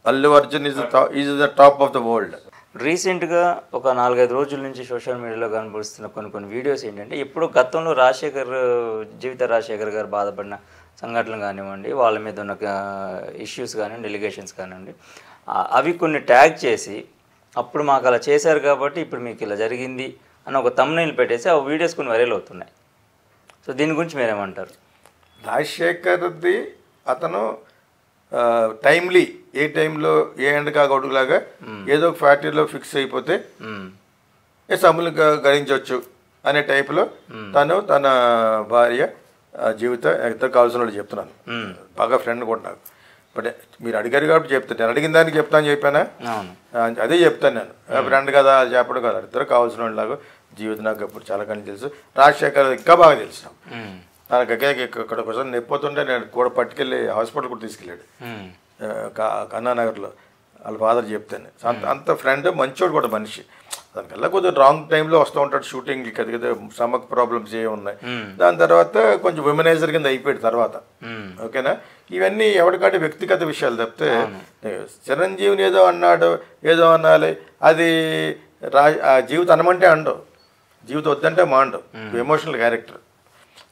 Allu Arjun is the top of the world. రీసెంట్గా ఒక 4-5 రోజుల నుంచి సోషల్ మీడియాలో కనబడుతున్న కొన్ని వీడియోస్ ఏంటంటే, ఎప్పుడు గతంలో రాజశేఖర్ గారు బాధపడిన సంఘటనలు కానివ్వండి, వాళ్ళ మీద ఉన్న ఇష్యూస్ కానివ్వండి, ఎలిగేషన్స్ కానివ్వండి, అవి కొన్ని ట్యాగ్ చేసి అప్పుడు మాకు అలా చేశారు కాబట్టి ఇప్పుడు మీకు ఇలా జరిగింది అని ఒక థంబ్నెయిల్ పెట్టేసి ఆ వీడియోస్ కొన్ని వైరల్ అవుతున్నాయి. సో దీని గురించి మీరేమంటారు? రాజశేఖర్ది అతను టైమ్లీ, ఏ టైంలో ఏ ఎండకా గొడుగులాగా ఏదో ఒక ఫ్యాక్టరీలో ఫిక్స్ అయిపోతే ఏ సమ్ములు గడించవచ్చు అనే టైపులో తన భార్య జీవితం ఇద్దరు కావాల్సిన వాళ్ళు చెప్తున్నాను. బాగా ఫ్రెండ్ కూడా నాకు. బట్ మీరు అడిగారు కాబట్టి చెప్తాను. నేను అడిగిన దానికి చెప్తాను చెప్పానా? అదే చెప్తాను నేను. ఫ్రెండ్ కదా చెప్పడం కదా, ఇద్దరు కావాల్సిన వాళ్ళలాగా జీవితం నాకు అప్పుడు చాలా కానీ తెలుసు. రాజశేఖర్ ఇంకా బాగా తెలుసు. నాకు ఇక్కడ కోసం నొప్పిపోతుంటే నేను కూడా పట్టుకెళ్ళి హాస్పిటల్ కూడా తీసుకెళ్ళాడు కన్నానగర్లో. వాళ్ళ ఫాదర్ చెప్తాను. అంత ఫ్రెండ్, మంచోడు కూడా మనిషి. దానికల్లా కొద్దిగా రాంగ్ టైంలో వస్తూ ఉంటాడు షూటింగ్. కదా స్టమక్ ప్రాబ్లమ్స్ ఏ ఉన్నాయి. దాని తర్వాత కొంచెం విమనైజర్ కింద అయిపోయాడు తర్వాత. ఓకేనా? ఇవన్నీ ఎవరికంటే వ్యక్తిగత విషయాలు తప్పితే చిరంజీవిని ఏదో అన్నాడు, ఏదో అనాలి, అది జీవితం అనమంటే అండవు, జీవితం వద్దంటే మాండవు. Emotional character.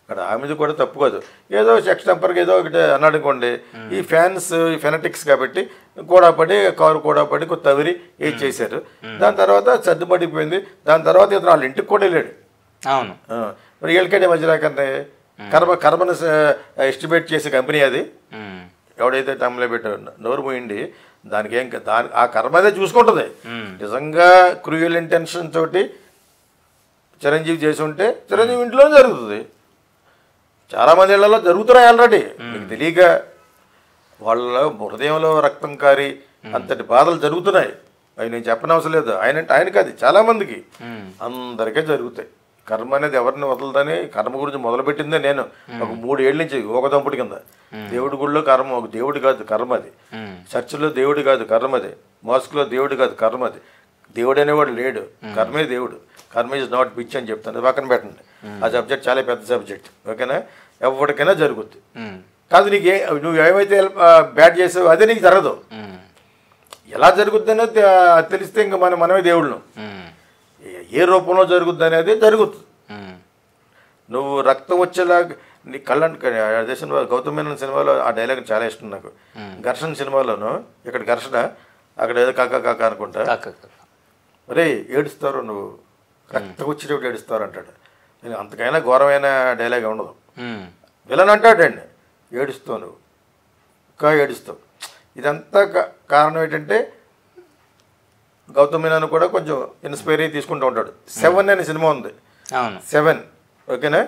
అక్కడ ఆమెది కూడా తప్పు కాదు. ఏదో సెక్స్ టెంపర్కి ఏదో ఒకటి అన్నాడు అనుకోండి, ఈ ఫ్యాన్స్ ఈ ఫెనటిక్స్ కాబట్టి కారు కూడా పడి కొత్త తవిరి ఏది చేశారు. దాని తర్వాత సర్దుపడిపోయింది. దాని తర్వాత ఇతను వాళ్ళ ఇంటికి కూడా వెళ్ళాడు. అవును. మరి వీళ్ళకంటే మధ్య రాకంటే కర్మను ఎస్టిమేట్ చేసే కంపెనీ అది. ఎవడైతే టమ్లో పెట్టాడు నోరు పోయింది, దానికి ఆ కర్మ అదే చూసుకుంటుంది. నిజంగా క్రూయల్ ఇంటెన్షన్ తోటి చిరంజీవి చేసి ఉంటే చిరంజీవి ఇంట్లోనే జరుగుతుంది. చాలామంది ఇళ్లలో జరుగుతున్నాయి ఆల్రెడీ. మీకు తెలియక వాళ్ళ హృదయంలో రక్తం కారి అంతటి బాధలు జరుగుతున్నాయి. అవి నేను చెప్పనవసరం లేదు. ఆయనకి అది చాలామందికి అందరికీ జరుగుతాయి. కర్మ అనేది ఎవరిని వదలదని కర్మ గురించి మొదలుపెట్టిందే నేను ఒక 3 ఏళ్ళ నుంచి ఒక దంపుడి కింద. దేవుడి గుడిలో కర్మ, ఒక దేవుడు కాదు కర్మ అది. చర్చిలో దేవుడు కాదు కర్మ అది. మాస్క్లో దేవుడు కాదు కర్మ అది. దేవుడు అనేవాడు లేడు, కర్మే దేవుడు. కర్మ ఈజ్ నాట్ పిచ్ అని చెప్తాను. అది పక్కన పెట్టండి. ఆ సబ్జెక్ట్ చాలా పెద్ద సబ్జెక్ట్. ఓకేనా? ఎవరికైనా జరుగుద్ది. కాదు నీకు నువ్వు ఏమైతే బ్యాడ్ చేసావో అదే నీకు జరగదు. ఎలా జరుగుద్ది అనేది తెలిస్తే ఇంకా మనమే దేవుళ్ళను. ఏ రూపంలో జరుగుద్ది అనేది జరుగుతుంది. నువ్వు రక్తం వచ్చేలాగా నీ అదే సినిమా గౌతమ్ మీనన్ సినిమాలో ఆ డైలాగ్ చాలా ఇష్టం నాకు. ఘర్షణ సినిమాలోను ఇక్కడ ఘర్షణ, అక్కడ ఏదో కాక అనుకుంటా, అరే ఏడుస్తారు నువ్వు, రక్తం వచ్చేటప్పుడు ఏడుస్తారు అంటాడు. నేను అంతకైనా ఘోరమైన డైలాగ్ ఉండదు. విలన్ అంటాడండి, ఏడుస్తావు నువ్వు, ఇంకా ఏడుస్తావు. ఇదంతా కారణం ఏంటంటే గౌతమ్ మీనన్ కూడా కొంచెం ఇన్స్పైర్ అయ్యి తీసుకుంటూ ఉంటాడు. 7 అనే సినిమా ఉంది, 7. ఓకేనా?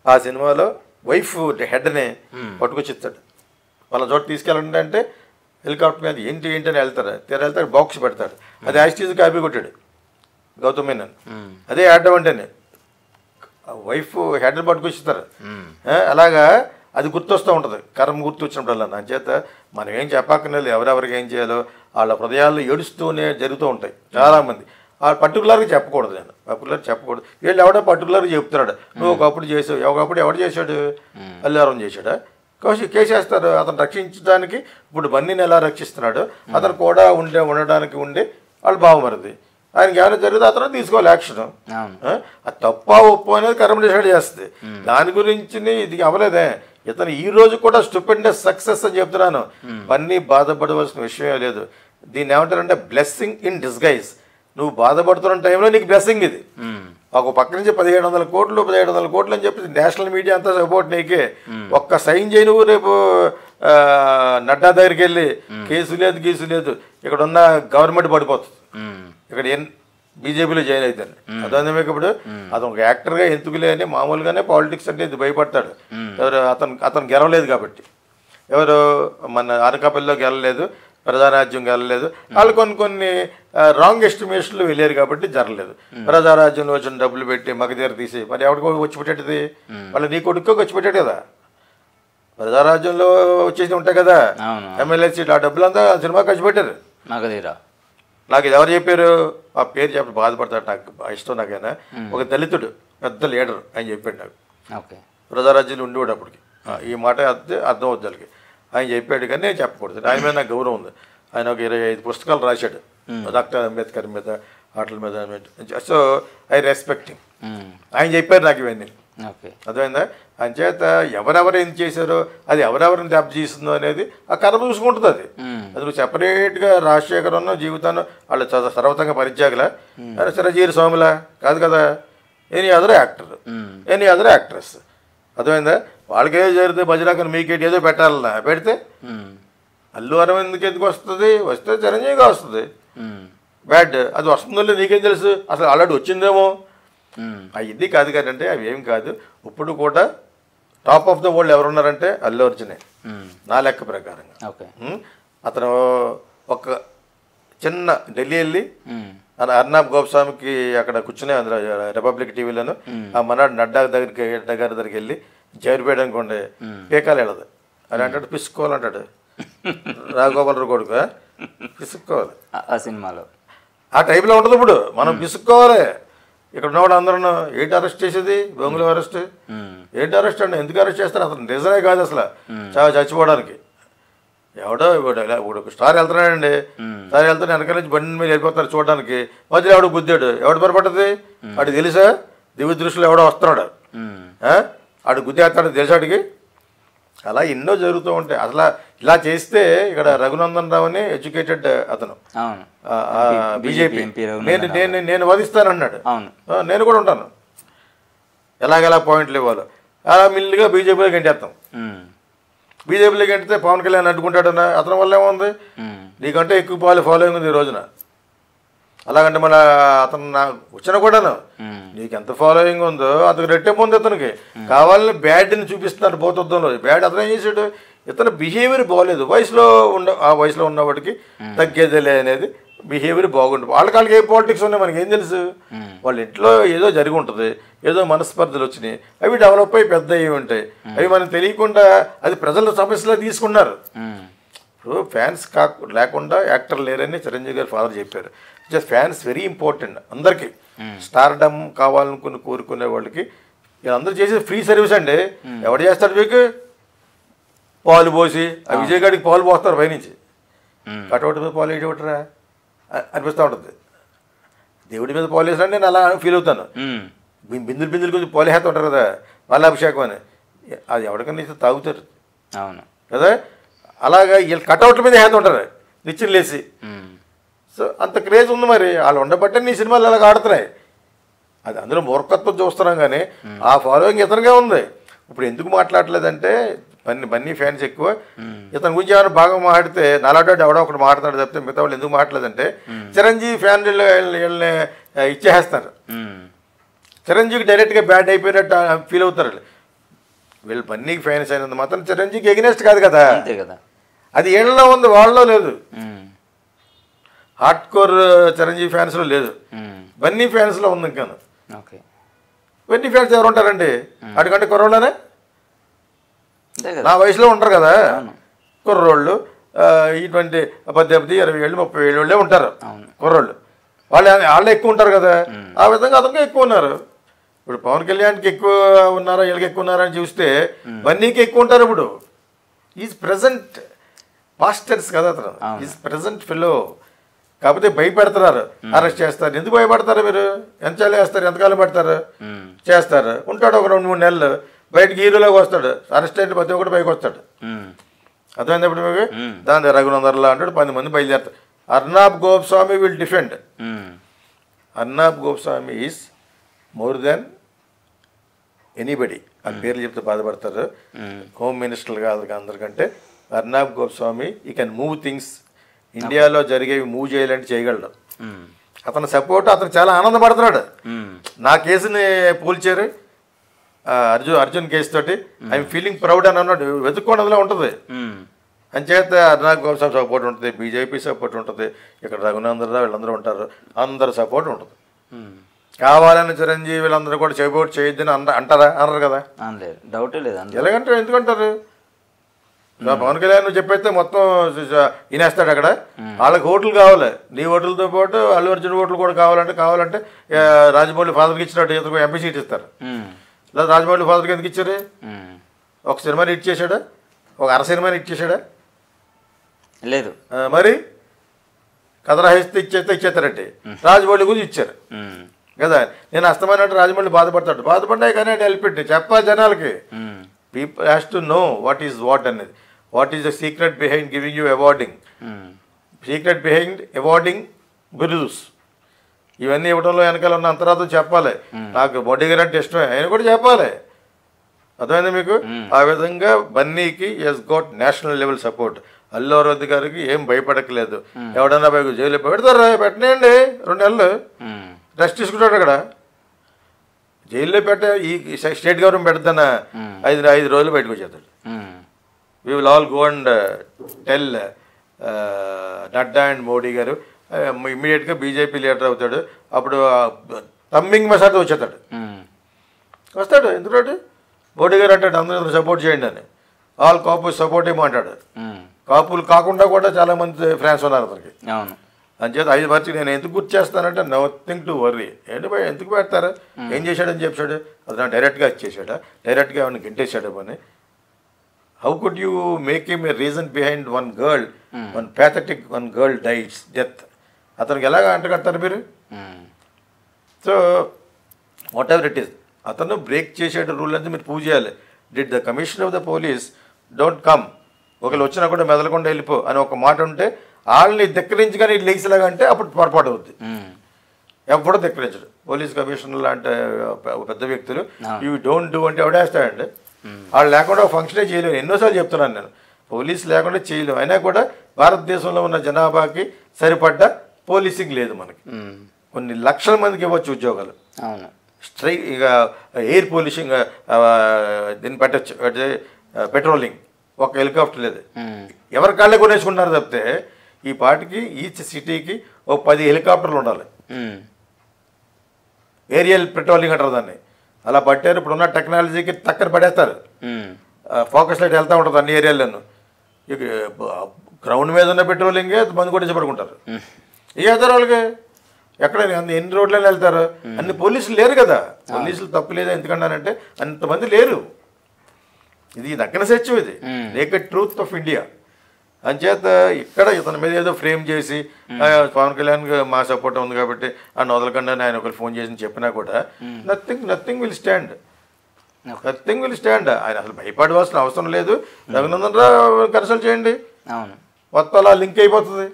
ఆ సినిమాలో వైఫ్ హెడ్ని పట్టుకొచ్చిస్తాడు. వాళ్ళ చోట తీసుకెళ్ళండి, హెలికాప్టర్ మీద ఏంటి అని వెళ్తాడు, బాక్స్ పెడతాడు. అది యాస్టీజ్ కాపీ కొట్టాడు గౌతమ్ మీనన్. అదే ఆడడం అంటేనే వైఫ్ హెడ్ని పట్టుకొచ్చిస్తారు. అలాగా అది గుర్తొస్తూ ఉంటుంది, కర్మ గుర్తు వచ్చినప్పుడల్లా. నా చేత మనం ఏం చెప్పక్కర్లేదు, ఎవరెవరికి ఏం చేయాలో వాళ్ళ హృదయాల్లో ఏడుస్తూనే జరుగుతూ ఉంటాయి చాలామంది. పర్టికులర్గా చెప్పకూడదు, నేను పర్టికులర్ చెప్పకూడదు. వీళ్ళు ఎవడో పర్టికులర్గా చెప్తున్నాడు, నువ్వు ఒకప్పుడు చేసావు, ఒకప్పుడు ఎవడు చేశాడు, అల్లారం చేశాడా, కేసేస్తారు. అతను రక్షించడానికి ఇప్పుడు బన్నీని ఎలా రక్షిస్తున్నాడు, అతను కూడా ఉండడానికి వాళ్ళు బావమరిది. ఆయనకి ఏమైనా జరిగితే అతను తీసుకోవాలి యాక్షన్. అది తప్ప ఒప్పు అనేది కర్మ డిసైడ్ చేస్తుంది. దాని గురించి ఇది అవ్వలేదే. ఇతను ఈ రోజు కూడా స్టూపెండస్ సక్సెస్ అని చెప్తున్నాను. బన్నీ బాధపడవలసిన విషయమే లేదు. దీన్ని ఏమంటారంటే బ్లెస్సింగ్ ఇన్ డిస్గైజ్. నువ్వు బాధపడుతున్న టైంలో నీకు బ్లెస్సింగ్ ఇది. ఒక పక్క నుంచి 1700 కోట్లు అని చెప్పి నేషనల్ మీడియా అంతా సపోర్ట్ నీకే. ఒక్క సైన్ చేయి నువ్వు, రేపు నడ్డా దగ్గరికి వెళ్ళి కేసు లేదు ఇక్కడ ఉన్న గవర్నమెంట్ పడిపోతుంది. ఇక్కడ బీజేపీలో జాయిన్ అవుతాను. అదే మీకు ఇప్పుడు అతను ఒక యాక్టర్గా ఎందుకులే అని మామూలుగానే పాలిటిక్స్ అంటే ఇది భయపడతాడు. ఎవరు అతను గెలవలేదు కాబట్టి, ఎవరు మన అనకాపల్లిలో గెలలేదు, ప్రజారాజ్యం గెలలేదు. వాళ్ళు కొన్ని రాంగ్ ఎస్టిమేషన్లు వెళ్ళారు కాబట్టి జరగలేదు. ప్రజారాజ్యంలో వచ్చిన డబ్బులు పెట్టి మగధీర తీసి మరి ఎవరికో వచ్చి పెట్టేది, వాళ్ళు నీ కొడుకు వచ్చి పెట్టాడు కదా. ప్రజారాజ్యంలో వచ్చేసి ఉంటాయి కదా ఎమ్మెల్యే సీట్లు, ఆ డబ్బులంతా సినిమా ఖర్చు పెట్టారు. నాకు ఇది ఎవరు చెప్పారు, ఆ పేరు చెప్పి బాధపడతాడు, నాకు ఇష్టం. నాకైనా ఒక దళితుడు పెద్ద లీడర్ అని చెప్పాడు నాకు. ప్రజారాజ్యంలో ఉండేవాడు అప్పటికి. ఈ మాట అర్థం అవుతుంది వాళ్ళకి. ఆయన చెప్పాడు కానీ నేను చెప్పకూడదు. ఆయన మీద నాకు గౌరవం ఉంది. ఆయన ఒక 25 పుస్తకాలు రాశాడు డాక్టర్ అంబేద్కర్ మీద, వాటి మీద. So I respecting. ఆయన చెప్పారు నాకు ఇవన్నీ. అర్థమైందా? ఆయన చేత ఎవరెవరు ఏం చేశారో, అది ఎవరెవరిని దెబ్బతీస్తుందో అనేది ఆ కథ చూసుకుంటుంది. అది నువ్వు సెపరేట్గా రాజశేఖర్ ఉన్న జీవితాన్ని వాళ్ళు సర్వతంగా పరిత్యాగల, చిరంజీవి స్వామిలా కాదు కదా, any other actor, any other actress. అర్థమైందా? వాళ్ళకేదో జరిగితే బజరాకని మీకేటి ఏదో పెట్టాలన్నా పెడితే అల్లు అరవింద్కి ఎందుకు వస్తుంది? వస్తే చిరంజీవిగా వస్తుంది. బ్యాడ్ అది వస్తుందో నీకేం తెలుసు? అసలు ఆల్రెడీ వచ్చిందేమో. ఇది కాదు కదంటే అవి ఏం కాదు. ఇప్పుడు కూడా టాప్ ఆఫ్ ద వరల్డ్ ఎవరున్నారంటే అల్లు అర్జునే నా లెక్క ప్రకారంగా. అతను ఒక చిన్న ఢిల్లీ వెళ్ళి అర్నాబ్ గోస్వామికి అక్కడ కూర్చునే రిపబ్లిక్ టీవీలోను ఆ మనాడు నడ్డా దగ్గరికి వెళ్ళి జైలుపేట అనుకోండి పేకాలు వెళ్ళదు అని అంటాడు. పిసుకోవాలంటాడు రాఘగోపాలరావు కొడుకు, పిసుక్కోవాలి ఆ సినిమాలో. ఆ టైప్లో ఉంటుంది. ఇప్పుడు మనం పిసుక్కోవాలి. ఇక్కడ ఉన్నవాడు అందరూ ఏంటి అరెస్ట్ చేసేది? బొంగులు అరెస్ట్ ఏంటి? అరెస్ట్ అండి ఎందుకు అరెస్ట్ చేస్తారు? అతను నిజమే కాదు అసలు చచ్చిపోవడానికి. ఎవడో ఇప్పుడు స్టార్ వెళ్తున్నాడండి, స్టార్ వెళ్తాడు వెనకాల నుంచి బండి మీద వెళ్ళిపోతారు చూడడానికి, మధ్యలో ఎవడు గుద్దాడు, ఎవడు పొరపడుతుంది? వాడికి తెలుసా? దివ్య దృష్టిలో ఎవడో వస్తున్నాడు, ఆడు గుద్దేస్తాడు తెలుసాడికి. అలా ఎన్నో జరుగుతూ ఉంటాయి. అసలు ఇలా చేస్తే ఇక్కడ రఘునందన్ రావు అని ఎడ్యుకేటెడ్ అతను బీజేపీ, నేను వధిస్తానన్నాడు. నేను కూడా ఉంటాను, ఎలాగెలా పాయింట్లు ఇవ్వాలో అలా మిల్లిగా బీజేపీలోకి గంటేస్తాం. బీజేపీలోకి గంటితే పవన్ కళ్యాణ్ అడ్డుకుంటాడన్న అతని వల్ల ఏముంది? నీకంటే ఎక్కువ ఫాలోయింగ్ ఉంది ఈ రోజున. అలాగంటే మన అతను వచ్చిన కూడాను నీకు ఎంత ఫాలోయింగ్ ఉందో అతనికి రెట్టింపు ఉంది. అతనికి కావాలని బ్యాడ్ని చూపిస్తున్నారు భౌతత్వంలో. బ్యాడ్ అతను ఏం చేశాడు? ఇతను బిహేవియర్ బాగోలేదు. ఆ వయసులో ఉన్నవాడికి తగ్గేదేలే అనేది బిహేవియర్ బాగుంటుంది. వాళ్ళకి ఏ పాలిటిక్స్ ఉన్నాయి మనకి ఏం తెలుసు? వాళ్ళ ఇంట్లో ఏదో జరిగి ఉంటుంది, ఏదో మనస్పర్ధలు వచ్చినాయి, అవి డెవలప్ అయ్యి పెద్ద అయ్యి ఉంటాయి. అవి మనకు తెలియకుండా అది ప్రజల సమస్యలో తీసుకున్నారు. ఇప్పుడు ఫ్యాన్స్ లేకుండా యాక్టర్ లేరని చిరంజీవి గారు ఫాదర్ చెప్పారు. జస్ట్ ఫ్యాన్స్ వెరీ ఇంపార్టెంట్ అందరికీ. స్టార్డమ్ కావాలనుకుని కోరుకునే వాళ్ళకి అందరూ చేసేది ఫ్రీ సర్వీస్ అండి. ఎవడు చేస్తాడు? మీకు పాలు పోసి ఆ విజయ్ గారికి పాలు పోస్తారు పైనుంచి, కటౌట్ మీద పాలు వేయటరా అనిపిస్తూ ఉంటుంది. దేవుడి మీద పాలు వేసినా నేను అలా ఫీల్ అవుతాను. బిందులు కొంచెం పాలు వేస్తూ ఉంటారు కదా పాలాభిషేకం అని, అది ఎవరికైనా ఇస్తే తాగుతారు కదా. అలాగా వీళ్ళు కటౌట్ల మీద వేస్తూ ఉంటారు నిచ్చెన లేసి. సో అంత క్రేజ్ ఉంది మరి. వాళ్ళు ఉండబట్టే నీ సినిమాలు అలాగ ఆడుతున్నాయి. అది అందులో మూర్ఖత్వం చూస్తున్నాం కానీ ఆ ఫాలోయింగ్ ఇతనిగా ఉంది. ఇప్పుడు ఎందుకు మాట్లాడలేదంటే బన్నీ ఫ్యాన్స్ ఎక్కువ. ఇతని గురించి ఏమైనా బాగా మాట్లాడితే నాలాంటి ఎవడో ఒకటి మాట్లాడతాడు తప్పితే మిగతా వాళ్ళు ఎందుకు మాట్లాడలేదంటే చిరంజీవి ఫ్యాన్ వీళ్ళని ఇచ్చేస్తారు. చిరంజీవికి డైరెక్ట్గా బ్యాడ్ అయిపోయినట్టు ఫీల్ అవుతారు. వీళ్ళు బన్నీకి ఫ్యాన్స్ అయినంత మాత్రం చిరంజీవికి ఎగనెస్ట్ కాదు కదా. అది ఏళ్ళలో ఉంది, వాళ్ళలో లేదు. హార్డ్ కోర్ చిరంజీవి ఫ్యాన్స్లో లేదు, బన్నీ ఫ్యాన్స్లో ఉంది. ఇంకా బన్నీ ఫ్యాన్స్ ఎవరు ఉంటారండి? అటుకంటే కుర్రోళ్ళనే నా వయసులో ఉంటారు కదా కుర్రోళ్ళు. 18, 20, 20 ఏళ్ళు 30 ఏళ్ళే ఉంటారు కుర్రోళ్ళు. వాళ్ళే ఎక్కువ ఉంటారు కదా. ఆ విధంగా అతనికి ఎక్కువ ఉన్నారు. ఇప్పుడు పవన్ కళ్యాణ్కి ఎక్కువ ఉన్నారా వీళ్ళకి ఎక్కువ ఉన్నారా అని చూస్తే బన్నీకి ఎక్కువ ఉంటారు. ఇప్పుడు ఈజ్ ప్రజెంట్ పాస్టర్స్ కదా అతను, ఈజ్ ప్రజెంట్ ఫెలో. కాకపోతే భయపెడతారు, అరెస్ట్ చేస్తారు. ఎందుకు భయపడతారు? మీరు ఎంతకాలం వేస్తారు, ఎంతకాలం పెడతారు? చేస్తారు, ఉంటాడు ఒక 2-3 నెలలు, బయటకి హీరోలోకి వస్తాడు. అరెస్ట్ అయితే ప్రతి ఒక్కటి పైకి వస్తాడు. అర్థమైంది ఇప్పుడు మీకు? దాని రఘునందన్లా అంటాడు, 10 మంది బయలుదేరుతారు. Arnab Goswami will defend. Arnab Goswami is more than anybody. ఆ పేర్లు చెప్తే బాధపడతారు. హోమ్ మినిస్టర్ కాదు అందరికంటే అర్నాబ్ గోస్వామి ఈ కెన్ మూవ్ థింగ్స్. ఇండియాలో జరిగేవి మూవ్ చేయాలంటే చేయగలడు. అతని సపోర్ట్ అతను చాలా ఆనందపడుతున్నాడు. నా కేసుని పోల్చారు అర్జున్ కేసు తోటి. ఐఎమ్ ఫీలింగ్ ప్రౌడ్ అని అన్నాడు. వెతుక్కోవడంలో ఉంటుంది. అంచేత అర్నాబ్ గోస్వామి సపోర్ట్ ఉంటుంది, బీజేపీ సపోర్ట్ ఉంటుంది, ఇక్కడ రఘునందన్ రావు వీళ్ళందరూ ఉంటారు, అందరు సపోర్ట్ ఉంటుంది. కావాలని చిరంజీవి వీళ్ళందరూ కూడా సపోర్ట్ చేయొద్దని అంటారా? అనరు కదా. డౌటే లేదు. ఎలాగంటారు? ఎందుకంటారు? పవన్ కళ్యాణ్ నువ్వు చెప్పేస్తే మొత్తం వినేస్తాడు అక్కడ. వాళ్ళకి ఓట్లు కావాలి, నీ ఓట్లతో పాటు అల్లు అర్జున్ ఓట్లు కూడా కావాలంటే రాజమౌళి ఫాదర్కి ఇచ్చినట్టు ఇతను ఎంపీ సీట్ ఇస్తారు. లేదా రాజమౌళి ఫాదర్కి ఎందుకు ఇచ్చారు? ఒక సినిమాని హిట్ చేశాడా? ఒక అర సినిమాని హిట్ చేశాడా? లేదు. మరి కథ రాయిస్తే ఇచ్చేస్తారంటే రాజమౌళి గురించి ఇచ్చారు కదా. నేను అస్తమైనట్టు రాజమౌళి బాధపడ్డాయి కానీ ఆయన హెల్ప్ పెట్టి చెప్పాలి జనాలకి. People has to know what is what అనేది. What is the secret behind giving you awarding, secret behind awarding బిరుదుస్, ఇవన్నీ ఇవ్వడంలో వెనకాల ఉన్న అంతరార్థం చెప్పాలి. నాకు మోడీ గారు అంటే ఇష్టమే, ఆయన కూడా చెప్పాలి. అర్థమైంది మీకు? ఆ విధంగా బన్నీకి he's got national level support. Allu Aravind గారికి ఏం భయపడక్కలేదు. ఎవడన్నా జైలు పెడతారా, పెట్టనేయండి 2 నెలలు రెస్ట్ తీసుకుంటాడు అక్కడ. జైల్లో ఈ స్టేట్ గవర్నమెంట్ పెడతాన 5 రోజులు బయటకు వచ్చేస్తాడు. We will all go and tell Nadda and Modi గారు. ఇమ్మీడియట్గా బీజేపీ లీడర్ అవుతాడు. అప్పుడు తమ్మింగ్ మసాతో వస్తాడు. ఎందుకంటే మోడీ గారు అంటాడు అందరూ సపోర్ట్ చేయండి అని. ఆల్ కాపులు సపోర్ట్ ఏమో అంటాడు. కాపులు కాకుండా కూడా చాలా మంది ఫ్రాన్స్ ఉన్నారు అతనికి. అంచేత 5 మార్చి నేను ఎందుకు గుర్తు చేస్తానంటే నథింగ్ టు వర్రీ. ఏంటి భయ ఎందుకు పెడతారా, ఏం చేశాడని చెప్పాడు. అది డైరెక్ట్గా ఇచ్చేసాడా, డైరెక్ట్గా ఏమైనా గింటేశాడు అని. How could you make him a reason behind one girl, one pathetic one girl dies death. అతనికి ఎలాగ అంటగడతారు మీరు? So whatever it is, అతను బ్రేక్ చేసేట రూల్ అంతా మీరు ప్రూవ్ చేయాలి. Did the commissioner of the police don't come, ఒకళ్ళు వచ్చినా కూడా మెదలకుండా వెళ్ళిపో అని ఒక మాట ఉంటే వాళ్ళని ధిక్కరించగానే లేచిలాగా అంటే అప్పుడు పొరపాటు అవుద్ది. ఎవడో ధిక్కరించడు. పోలీస్ కమిషనర్ లాంటి పెద్ద వ్యక్తులు యూ డోంట్ డూ అంటే ఎవడేస్తాడండి. వాళ్ళు లేకుండా ఫంక్షనే చేయలేము. ఎన్నోసార్లు చెప్తున్నాను నేను, పోలీసు లేకుండా చేయలేము. అయినా కూడా భారతదేశంలో ఉన్న జనాభాకి సరిపడ్డ పోలీసింగ్ లేదు మనకి. కొన్ని లక్షల మందికి ఇవ్వచ్చు ఉద్యోగాలు. ఇక ఎయిర్ పోలీసింగ్ దీన్ని పెట్టచ్చు, పెట్రోలింగ్, ఒక హెలికాప్టర్ లేదు. ఎవరి కాళ్ళే కొనేసుకుంటున్నారు తప్పితే ఈ పాటికి ఈచ్ సిటీకి ఒక 10 హెలికాప్టర్లు ఉండాలి. ఏరియల్ పెట్రోలింగ్ అంటారు దాన్ని. అలా పట్టారు. ఇప్పుడున్న టెక్నాలజీకి టక్కన పడేస్తారు. ఫోకస్ లైట్ వెళ్తూ ఉంటుంది అన్ని ఏరియాల్లోనూ. ఇక గ్రౌండ్ మీద ఉన్న పెట్రోలింగే మంది కొట్టేసి పడుకుంటారు. ఏ వెళ్తారు వాళ్ళకి? ఎక్కడ ఎన్ని రోడ్లలో వెళ్తారు? అన్ని పోలీసులు లేరు కదా. పోలీసులు తప్పు లేదా ఎందుకన్నానంటే అంతమంది లేరు. ఇది దక్కన సత్యం, ఇది నేకెడ్ ట్రూత్ ఆఫ్ ఇండియా. అంచేత ఇక్కడ ఇతని మీద ఏదో ఫ్రేమ్ చేసి పవన్ కళ్యాణ్ మా సపోర్ట్ ఉంది కాబట్టి ఆ వదలకుండా ఆయన ఒకరు ఫోన్ చేసి చెప్పినా కూడా నథింగ్ విల్ స్టాండ్. ఆయన అసలు భయపడవలసిన అవసరం లేదు. రఘునందన్ రావు కన్సల్ట్ చేయండి, మొత్తం అలా లింక్ అయిపోతుంది.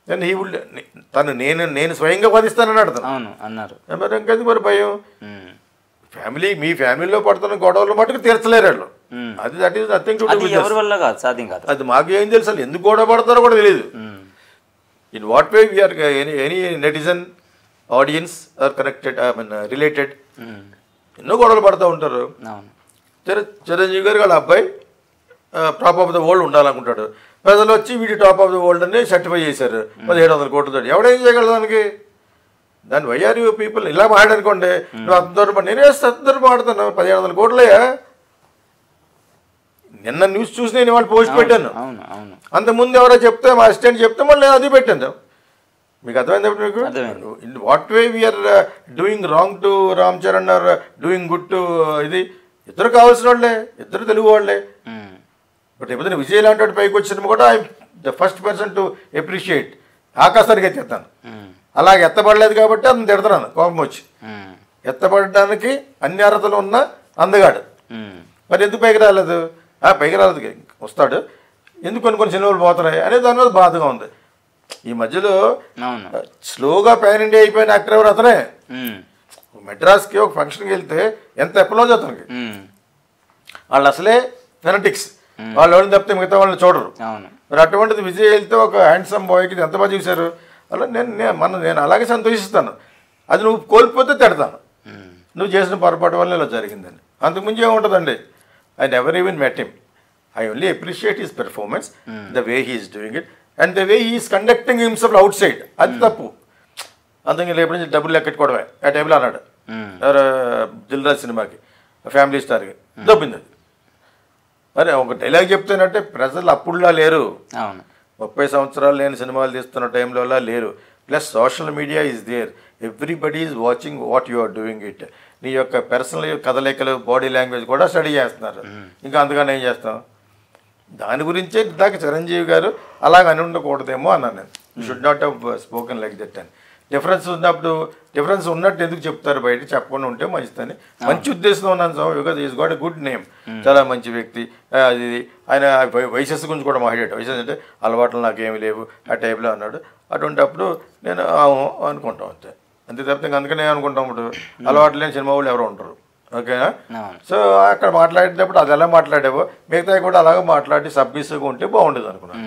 దెన్ హీ వుడ్ తను నేను స్వయంగా వాదిస్తానని అన్నారు. మరి ఇంకది మరి భయం. మీ ఫ్యామిలీలో పడుతున్న గొడవలు మటుకు తీర్చలేరు వాళ్ళు. అది that is nothing to do with us. అది మాకు ఏం తెలుసు, అసలు ఎందుకు గొడవ పడతారో కూడా తెలియదు. In what way we are any netizen audience are connected related. ఎన్నో గొడవలు పడుతూ ఉంటారు. చిరంజీవి గారు వాళ్ళ అబ్బాయి టాప్ ఆఫ్ ద వరల్డ్ ఉండాలనుకుంటాడు. ప్రజలు వచ్చి వీడి టాప్ ఆఫ్ ద వరల్డ్ అని సర్టిఫై చేశారు 1700 కోట్లతో. ఎవడేం చేయగలదు దానికి? దాని వైఆర్ యూ పీపుల్ ఇలా మాట్లాడుకోండి. నువ్వు అంత నేనే అంత మాట్లాడుతాను. 1700 కోట్లయ్యా. నిన్న న్యూస్ చూసి నేను వాళ్ళు పోస్ట్ పెట్టాను. అంతకుముందు ఎవరో చెప్తే మా అసిస్టెంట్ చెప్తే మళ్ళీ నేను అది పెట్టాను. మీకు అర్థమైంది మీకు? In what way we are doing wrong to Ram Charan are doing good to ఇది? ఇద్దరు కావాల్సిన వాళ్ళే, ఇద్దరు తెలుగు వాళ్ళే. బట్ ఎప్పుడైనా విజయ్ లాంటి వాటి పైకి వచ్చిన కూడా I the first person to appreciate. ఆకాశానికి ఎత్తేస్తాను. అలాగే ఎత్తబడలేదు కాబట్టి అతను తిడతాను కోపం వచ్చి. ఎత్తబడడానికి అన్ని అర్హతలు ఉన్న అందగాడు మరి ఎందుకు పైకి రాలేదు? పైకి రాలేదు, వస్తాడు. ఎందుకు కొన్ని సినిమాలు పోతున్నాయి అనేది దాని మీద బాధగా ఉంది. ఈ మధ్యలో స్లోగా పాన్ ఇండియా అయిపోయిన యాక్టర్ ఎవరు? అతనే. మెడ్రాస్కి ఒక ఫంక్షన్కి వెళ్తే ఎంత ఎప్పలోజ్ అతనికి. వాళ్ళు అసలే ఫెనటిక్స్, వాళ్ళు ఎవరిని తప్పితే మిగతా వాళ్ళని చూడరు. మరి అటువంటిది విజయ్ వెళ్తే ఒక హ్యాండ్సమ్ బాయ్కి ఎంత బాగా చూశారు. అలా నేను అలాగే సంతోషిస్తాను. అది నువ్వు కోల్పోతే తిడతాను, నువ్వు చేసిన పొరపాటు వల్ల ఇలా జరిగిందని. అంతకుముందు ఏముంటుందండి? I never even met him. I only appreciate his performance, the way he is doing it and the way he is conducting himself out side. అది తప్పు. అంతకు ఎప్పటి నుంచి డబ్బులు లెక్కెట్టుకోవడమే ఆ టైంలో అన్నాడు. ఎవరు? దిల్రాజ్ సినిమాకి ఫ్యామిలీ స్టార్కి దొబ్బింది అది. మరి ఒక డైలాగ్ చెప్తానంటే ప్రజలు అప్పుడులా లేరు. 30 సంవత్సరాలు నేను సినిమాలు తీస్తున్న టైంలో లేరు. Plus social media is there, everybody is watching what you are doing it. నీ యొక్క పర్సనల్ కదలికలు, బాడీ లాంగ్వేజ్ కూడా స్టడీ చేస్తున్నారు. ఇంకా అంతగానే ఏం చేస్తాం? దాని గురించే ఇందాక చిరంజీవి గారు అలాగ అని ఉండకూడదేమో అన్నాను నేను. Should not have spoken like that అని. డిఫరెన్స్ ఉన్నప్పుడు డిఫరెన్స్ ఉన్నట్టు ఎందుకు చెప్తారు, బయట చెప్పకుండా ఉంటే మంచిదని మంచి ఉద్దేశంతో ఉన్నాను స్వామి. Because is got a good name, చాలా మంచి వ్యక్తి. అది ఆయన వయసెస్ గురించి కూడా మాట్లాడాడు. వయసెస్ అంటే అలవాట్లు నాకేమి లేవు ఆ టైప్లో అన్నాడు. అటువంటిప్పుడు నేను అనుకుంటాం అంతే. అంతే తప్పితే అందుకనే అనుకుంటాం. ఇప్పుడు అలవాటు లేని సినిమా వాళ్ళు ఎవరు ఉంటారు, ఓకేనా? సో అక్కడ మాట్లాడేటప్పుడు అది ఎలా మాట్లాడేవో మిగతా కూడా అలాగే మాట్లాడి సబ్మిసివ్గా ఉంటే బాగుండేది అనుకున్నాను.